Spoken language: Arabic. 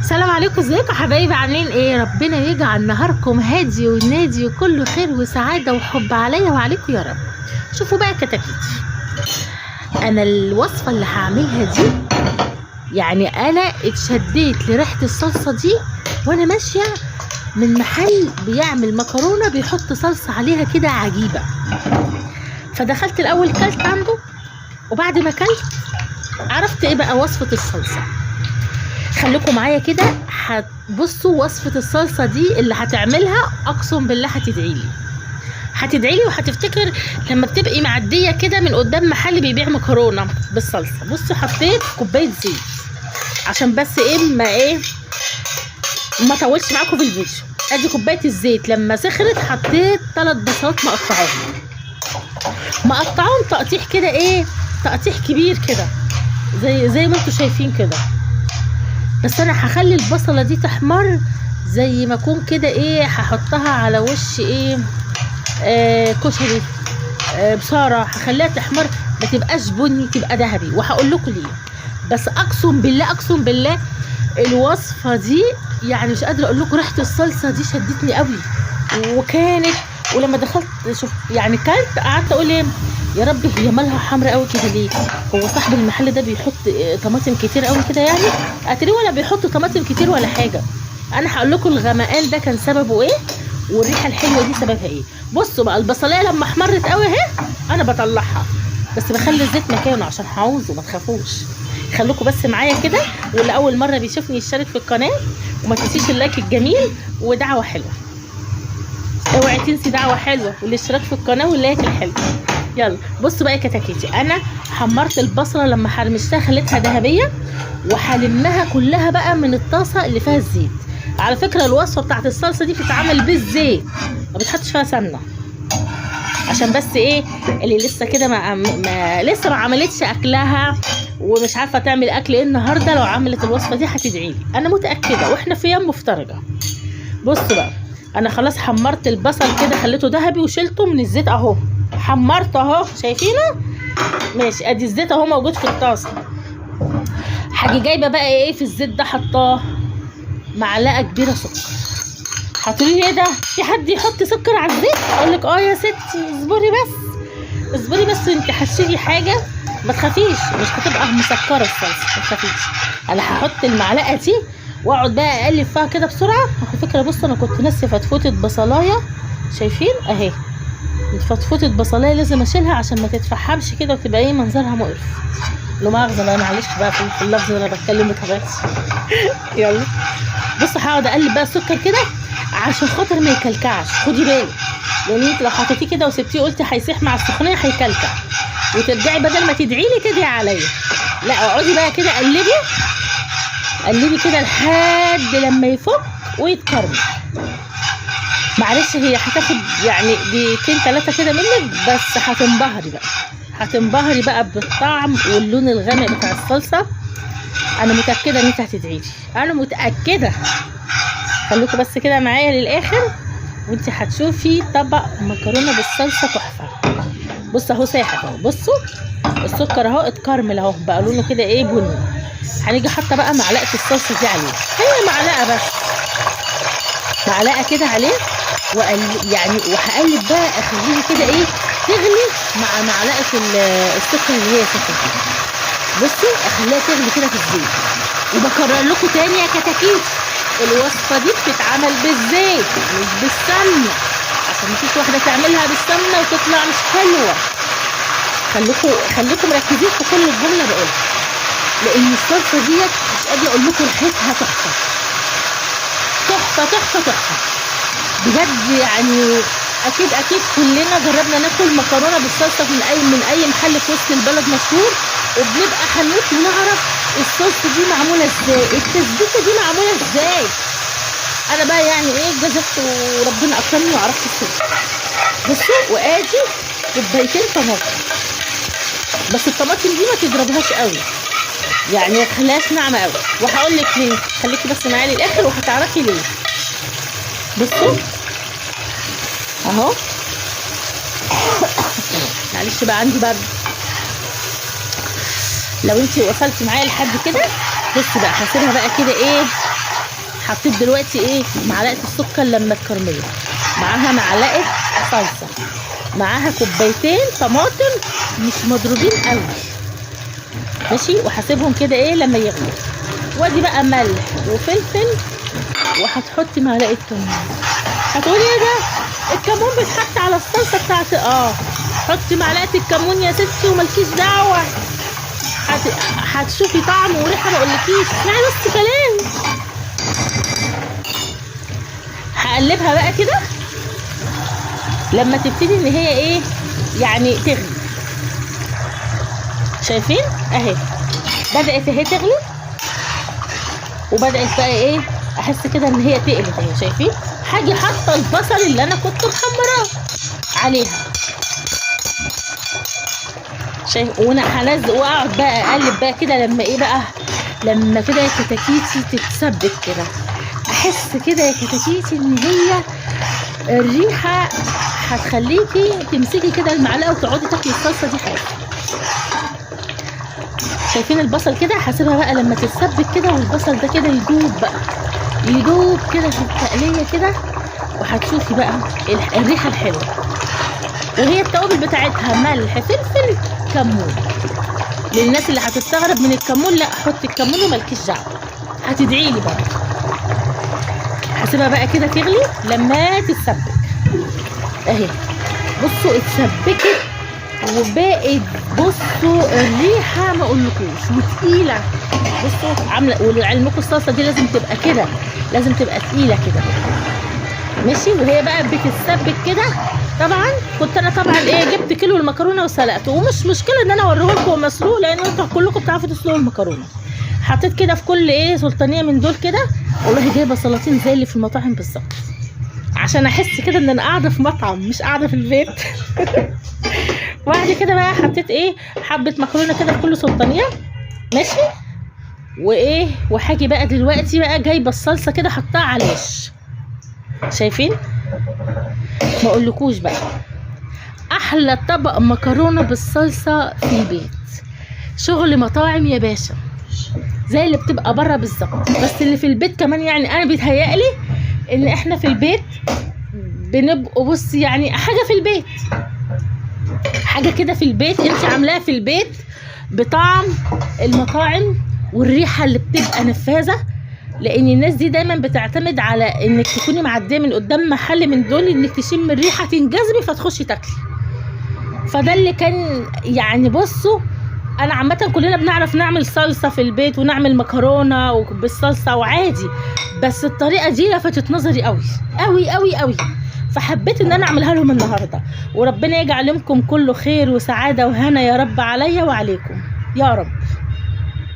السلام عليكم، ازيكم يا حبايبي؟ عاملين ايه؟ ربنا يجعل نهاركم هادي ونادي وكله خير وسعاده وحب عليا وعليكم يا رب. شوفوا بقى كتاكيتي، انا الوصفه اللي هعملها دي يعني انا اتشديت لريحه الصلصه دي وانا ماشيه من محل بيعمل مكرونه بيحط صلصه عليها كده عجيبه. فدخلت الاول كلت عنده، وبعد ما كلت عرفت ايه بقى وصفه الصلصه. خليكم معايا كده، هتبصوا وصفة الصلصة دي اللي هتعملها اقسم بالله هتدعيلي وهتفتكر لما بتبقي معدية كده من قدام محل بيبيع مكرونة بالصلصة. بصوا حطيت كوباية زيت عشان بس ما طولش معاكم في الفيديو. ادي كوباية الزيت، لما سخرت حطيت 3 بصلات مقطعهم تقطيع كده تقطيع كبير كده زي ما انتوا شايفين كده. بس انا هخلي البصله دي تحمر زي ما اكون كده هحطها على وش كشري بصاره. هخليها تحمر ما تبقاش بني، تبقى ذهبي، وهقول لكم ليه. بس اقسم بالله الوصفه دي يعني مش قادره اقول لكم، ريحه الصلصه دي شدتني قوي. ولما دخلت شوف يعني كلت، قعدت اقول يا ربي هي مالها حمرا قوي كده ليه؟ هو صاحب المحل ده بيحط طماطم كتير قوي كده يعني؟ اتري ولا بيحط طماطم كتير ولا حاجه. انا هقول لكم الغمقان ده كان سببه ايه، والريحه الحلوه دي سببها ايه. بصوا بقى البصلايه لما احمرت قوي اهي انا بطلعها، بس بخلي الزيت مكانه عشان هعوزه، ما تخافوش. خلوكم بس معايا كده، واللي اول مره بيشوفني يشترك في القناه، وما تنسيش اللايك الجميل ودعوه حلوه. اوعي تنسي دعوه حلوه والاشتراك في القناه واللايك الحلو. يلا بصوا بقى يا كتاكيتي، انا حمرت البصله لما حرمشتها خليتها ذهبيه، وهلمها كلها بقى من الطاسه اللي فيها الزيت. على فكره الوصفه بتاعت الصلصه دي بتتعمل بالزيت، ما بتحطش فيها سمنه، عشان بس اللي لسه كده لسه ما عملتش اكلها ومش عارفه تعمل اكل ايه النهارده. لو عملت الوصفه دي هتدعيلي، انا متاكده، واحنا في ايام مفترجه. بصوا بقى، انا خلاص حمرت البصل كده خليته ذهبي وشلته من الزيت اهو، حمرته اهو، شايفينه؟ ماشي، ادي الزيت اهو موجود في الطاسه. هاجي جايبه بقى في الزيت ده حطاه معلقه كبيره سكر. هتقولي ايه ده؟ في حد يحط سكر على الزيت؟ اقول لك يا ستي اصبري بس انت هتشيلي حاجه، ما تخافيش، مش هتبقى مسكره الصلصه، ما تخافيش. انا هحط المعلقه دي واقعد بقى اقلب فيها كده بسرعه. على فكره بصوا، انا كنت ناسيه فتفوته بصلايه، شايفين اهي فتفوته بصلايه، لازم اشيلها عشان ما تتفحمش كده وتبقى منظرها مقرف. لو مؤاخذه بقى، معلش بقى في اللفظ اللي انا بتكلم بطبيعتي. يلا بصوا، هقعد اقلب بقى السكر كده عشان خاطر ما يكلكعش. خدي بالك، لان انت لو حطيتيه كده وسبتيه قلتي هيسيح مع السخونيه هيكلكع، وترجعي بدل ما تدعي لي تدعي عليا. لا، اقعدي بقى كده قلبي كده لحد لما يفك ويتكرمل. معلش هي هتاخد يعني دقيقتين 3 كده منك، بس هتنبهري بقى بالطعم واللون الغامق بتاع الصلصه. انا متاكده ان انت هتدعيلي، انا متاكده. خليكم بس كده معايا للاخر وانت هتشوفي طبق مكرونه بالصلصه تحفه. بصوا اهو ساحت اهو، بصوا السكر اهو اتكرمل اهو، بقى لونه كده بني. هنيجي حاطه بقى معلقه الصلصه دي عليه، هي معلقه بس، معلقه كده عليه، وهقلب بقى اخليها كده تغلي مع معلقه السكر اللي هي سخنه. بصوا اخليها تغلي كده في الزيت. وبكرر لكم تاني يا كتاكيت، الوصفه دي بتتعمل بالزيت مش بالسمنه، عشان مفيش واحده تعملها بالسمنه وتطلع مش حلوه. خليكم مركزين في كل الجمله بقولها، لان الصلصه ديت مش قادره اقول لكم ريحتها تحفه بجد. يعني اكيد كلنا جربنا ناكل مكرونه بالصلصه من اي محل في وسط البلد مشهور، وبنبقى هنموت ونعرف الصلصه دي معموله ازاي، التسبيكه دي معموله ازاي. انا بقى يعني اتجازفت وربنا اكرمني وعرفت السر. بصوا، وادي كوبايتين طماطم، بس الطماطم دي ما تضربهاش قوي، يعني ما تخليهاش ناعمه قوي، وهقول لك ليه. خليكي بس معايا للاخر وهتعرفي ليه. بصوا اهو، معلش بقى عندي برد. لو انت وصلتي معايا لحد كده، بصي بقى هسيبها بقى كده حطيت دلوقتي ايه معلقه السكر لما الكرمله، معاها معلقه صلصه، معاها كوبايتين طماطم مش مضروبين قوي، ماشي. وهسيبهم كده ايه لما يغلوا. وادي بقى ملح وفلفل، وهتحطي معلقه كمون. هتقولي ايه ده الكمون بيتحط على الصلصه بتاعتي؟ حطي معلقه الكمون يا ستي وملكيش دعوه، هتشوفي طعم وريحه ما اقولكيش، اسمعي بس كلام. هقلبها بقى كده لما تبتدي ان هي ايه يعني تغلي. شايفين اهي بدأت اهي تغلي، وبدأت بقى ايه احس كده ان هي تقلت اهي. شايفين؟ هاجي حاطه البصل اللي انا كنت محمراه عليها، شايف؟ وانا هنزل واقعد بقى اقلب بقى كده لما ايه بقى، لما كده يا كتاكيتي تتسبك كده، احس كده يا كتاكيتي ان هي الريحه هتخليكي تمسكي كده المعلقه وتقعدي تاكلي الصلصه دي حاجه. شايفين البصل كده؟ هسيبها بقى لما تتسبك كده والبصل ده كده يدوب بقى، يدوب كده في التقليه كده، وهتشوفي بقى الريحه الحلوه. وهي التوابل بتاعتها ملح فلفل كمون. للناس اللي هتستغرب من الكمون، لا حطي الكمون ومالكيش دعوه، هتدعي لي بقى. هسيبها بقى كده تغلي لما تتسبك اهي. بصوا اتسبكت وبقت، بصوا الريحه ما اقولكوش وتقيله. بصوا عامله، ولعلمكم الصلصه دي لازم تبقى كده، لازم تبقى تقيله كده، ماشي. وهي بقى بتتسبك كده. طبعا كنت انا طبعا ايه جبت كيلو المكرونه وسلقته، ومش مشكله ان انا اوريه لكم مسلوق لان انتوا كلكم بتعرفوا تسلقوا المكرونه. حطيت كده في كل ايه سلطانيه من دول كده، والله جايبه سلاطين زي اللي في المطاعم بالظبط، عشان احس كده ان انا قاعده في مطعم مش قاعده في البيت. وبعد كده بقى حطيت ايه حبه مكرونه كده في كل سلطانيه، ماشي. وايه وهاجي بقى دلوقتي بقى جايبه الصلصه كده حطها على الوش. شايفين؟ ما اقولكوش بقى احلى طبق مكرونه بالصلصه في البيت، شغل مطاعم يا باشا، زي اللي بتبقى بره بالظبط، بس اللي في البيت كمان. يعني انا بيتهيألي ان احنا في البيت بنبقوا بصي يعني حاجه في البيت، حاجه كده في البيت انت عاملاها في البيت بطعم المطاعم والريحه اللي بتبقى نفاذه. لان الناس دي دايما بتعتمد على انك تكوني معديه من قدام محل من دول، انك تشم الريحه تنجذبي فتخشي تاكلي. فده اللي كان يعني. بصوا انا عامه كلنا بنعرف نعمل صلصه في البيت ونعمل مكرونه وبالصلصه وعادي، بس الطريقه دي لفتت نظري قوي قوي قوي قوي، فحبيت ان انا اعملها لهم النهارده. وربنا يجعل لكم كله خير وسعاده وهنا يا رب عليا وعليكم يا رب.